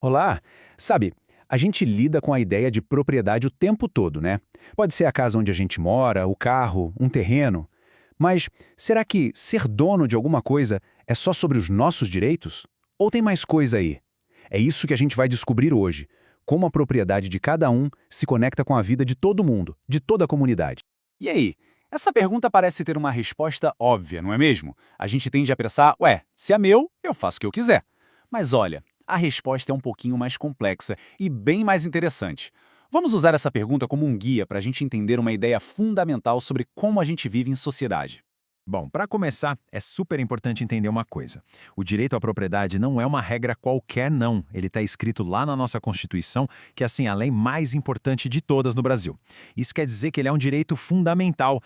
Olá! Sabe, a gente lida com a ideia de propriedade o tempo todo, né? Pode ser a casa onde a gente mora, o carro, um terreno. Mas será que ser dono de alguma coisa é só sobre os nossos direitos? Ou tem mais coisa aí? É isso que a gente vai descobrir hoje. Como a propriedade de cada um se conecta com a vida de todo mundo, de toda a comunidade. E aí? Essa pergunta parece ter uma resposta óbvia, não é mesmo? A gente tende a pensar, ué, se é meu, eu faço o que eu quiser. Mas olha, a resposta é um pouquinho mais complexa e bem mais interessante. Vamos usar essa pergunta como um guia para a gente entender uma ideia fundamental sobre como a gente vive em sociedade. Bom, para começar, é super importante entender uma coisa. O direito à propriedade não é uma regra qualquer, não. Ele está escrito lá na nossa Constituição, que é assim, a lei mais importante de todas no Brasil. Isso quer dizer que ele é um direito fundamental.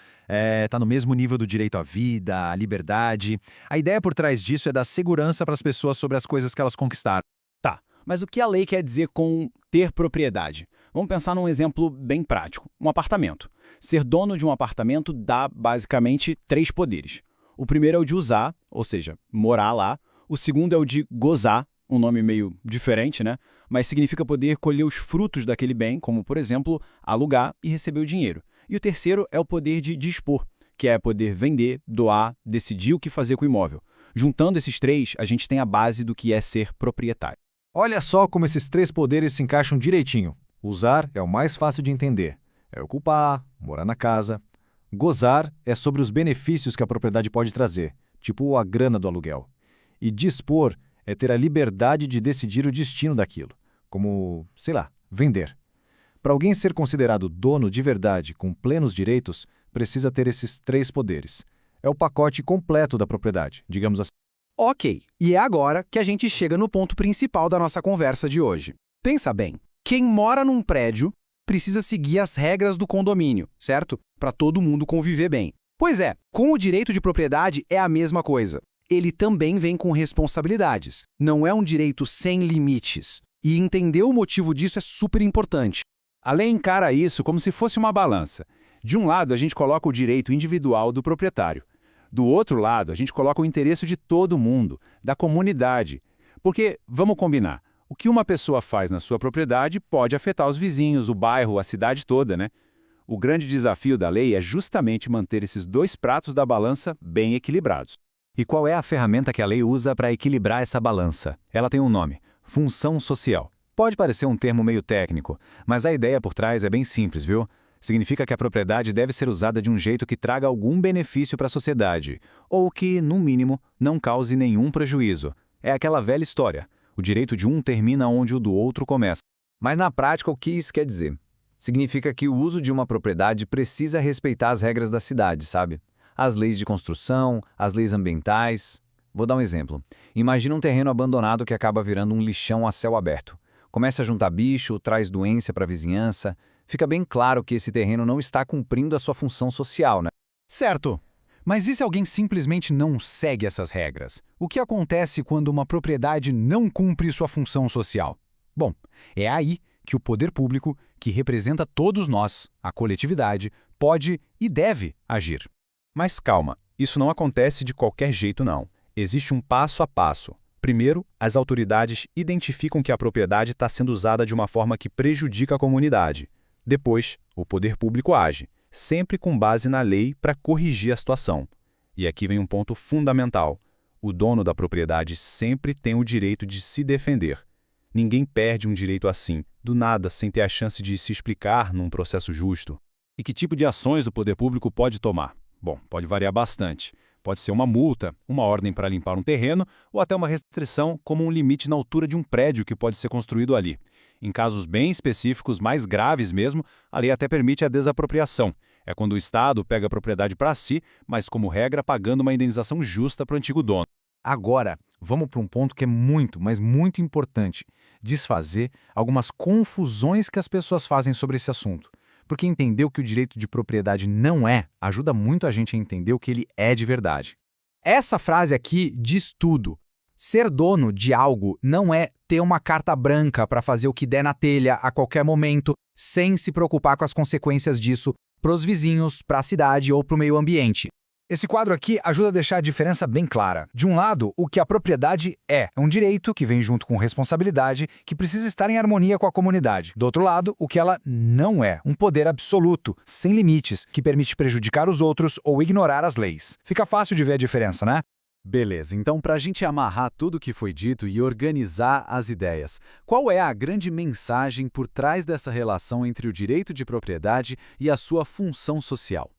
Está no mesmo nível do direito à vida, à liberdade. A ideia por trás disso é dar segurança para as pessoas sobre as coisas que elas conquistaram. Tá, mas o que a lei quer dizer com ter propriedade? Vamos pensar num exemplo bem prático: um apartamento. Ser dono de um apartamento dá, basicamente, três poderes. O primeiro é o de usar, ou seja, morar lá. O segundo é o de gozar, um nome meio diferente, né? Mas significa poder colher os frutos daquele bem, como, por exemplo, alugar e receber o dinheiro. E o terceiro é o poder de dispor, que é poder vender, doar, decidir o que fazer com o imóvel. Juntando esses três, a gente tem a base do que é ser proprietário. Olha só como esses três poderes se encaixam direitinho. Usar é o mais fácil de entender. É ocupar, morar na casa. Gozar é sobre os benefícios que a propriedade pode trazer, tipo a grana do aluguel. E dispor é ter a liberdade de decidir o destino daquilo, como, sei lá, vender. Para alguém ser considerado dono de verdade com plenos direitos, precisa ter esses três poderes. É o pacote completo da propriedade, digamos assim. Ok, e é agora que a gente chega no ponto principal da nossa conversa de hoje. Pensa bem, quem mora num prédio precisa seguir as regras do condomínio, certo? Para todo mundo conviver bem. Pois é, com o direito de propriedade é a mesma coisa. Ele também vem com responsabilidades. Não é um direito sem limites. E entender o motivo disso é super importante. A lei encara isso como se fosse uma balança. De um lado, a gente coloca o direito individual do proprietário. Do outro lado, a gente coloca o interesse de todo mundo, da comunidade. Porque, vamos combinar, o que uma pessoa faz na sua propriedade pode afetar os vizinhos, o bairro, a cidade toda, né? O grande desafio da lei é justamente manter esses dois pratos da balança bem equilibrados. E qual é a ferramenta que a lei usa para equilibrar essa balança? Ela tem um nome: função social. Pode parecer um termo meio técnico, mas a ideia por trás é bem simples, viu? Significa que a propriedade deve ser usada de um jeito que traga algum benefício para a sociedade, ou que, no mínimo, não cause nenhum prejuízo. É aquela velha história: o direito de um termina onde o do outro começa. Mas na prática, o que isso quer dizer? Significa que o uso de uma propriedade precisa respeitar as regras da cidade, sabe? As leis de construção, as leis ambientais. Vou dar um exemplo. Imagina um terreno abandonado que acaba virando um lixão a céu aberto. Começa a juntar bicho, traz doença para a vizinhança. Fica bem claro que esse terreno não está cumprindo a sua função social, né? Certo. Mas e se alguém simplesmente não segue essas regras? O que acontece quando uma propriedade não cumpre sua função social? Bom, é aí que o poder público, que representa todos nós, a coletividade, pode e deve agir. Mas calma, isso não acontece de qualquer jeito, não. Existe um passo a passo. Primeiro, as autoridades identificam que a propriedade está sendo usada de uma forma que prejudica a comunidade. Depois, o poder público age, sempre com base na lei para corrigir a situação. E aqui vem um ponto fundamental. O dono da propriedade sempre tem o direito de se defender. Ninguém perde um direito assim, do nada, sem ter a chance de se explicar num processo justo. E que tipo de ações o poder público pode tomar? Bom, pode variar bastante. Pode ser uma multa, uma ordem para limpar um terreno ou até uma restrição como um limite na altura de um prédio que pode ser construído ali. Em casos bem específicos, mais graves mesmo, a lei até permite a desapropriação. É quando o Estado pega a propriedade para si, mas como regra pagando uma indenização justa para o antigo dono. Agora, vamos para um ponto que é muito, mas muito importante: desfazer algumas confusões que as pessoas fazem sobre esse assunto. Porque entender o que o direito de propriedade não é, ajuda muito a gente a entender o que ele é de verdade. Essa frase aqui diz tudo. Ser dono de algo não é ter uma carta branca para fazer o que der na telha a qualquer momento, sem se preocupar com as consequências disso para os vizinhos, para a cidade ou para o meio ambiente. Esse quadro aqui ajuda a deixar a diferença bem clara. De um lado, o que a propriedade é um direito que vem junto com responsabilidade, que precisa estar em harmonia com a comunidade. Do outro lado, o que ela não é, um poder absoluto, sem limites, que permite prejudicar os outros ou ignorar as leis. Fica fácil de ver a diferença, né? Beleza, então para a gente amarrar tudo o que foi dito e organizar as ideias, qual é a grande mensagem por trás dessa relação entre o direito de propriedade e a sua função social?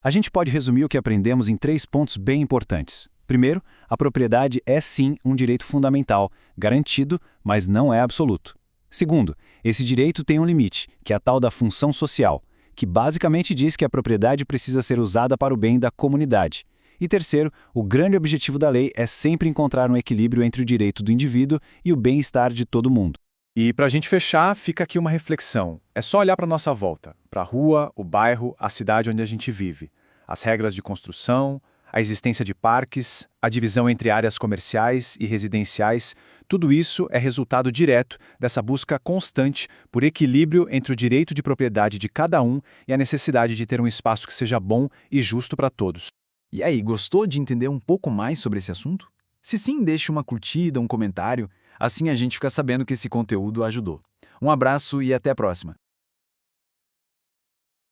A gente pode resumir o que aprendemos em 3 pontos bem importantes. Primeiro, a propriedade é sim um direito fundamental, garantido, mas não é absoluto. Segundo, esse direito tem um limite, que é a tal da função social, que basicamente diz que a propriedade precisa ser usada para o bem da comunidade. E terceiro, o grande objetivo da lei é sempre encontrar um equilíbrio entre o direito do indivíduo e o bem-estar de todo mundo. E para a gente fechar, fica aqui uma reflexão. É só olhar para a nossa volta, para a rua, o bairro, a cidade onde a gente vive. As regras de construção, a existência de parques, a divisão entre áreas comerciais e residenciais, tudo isso é resultado direto dessa busca constante por equilíbrio entre o direito de propriedade de cada um e a necessidade de ter um espaço que seja bom e justo para todos. E aí, gostou de entender um pouco mais sobre esse assunto? Se sim, deixe uma curtida, um comentário, assim a gente fica sabendo que esse conteúdo ajudou. Um abraço e até a próxima!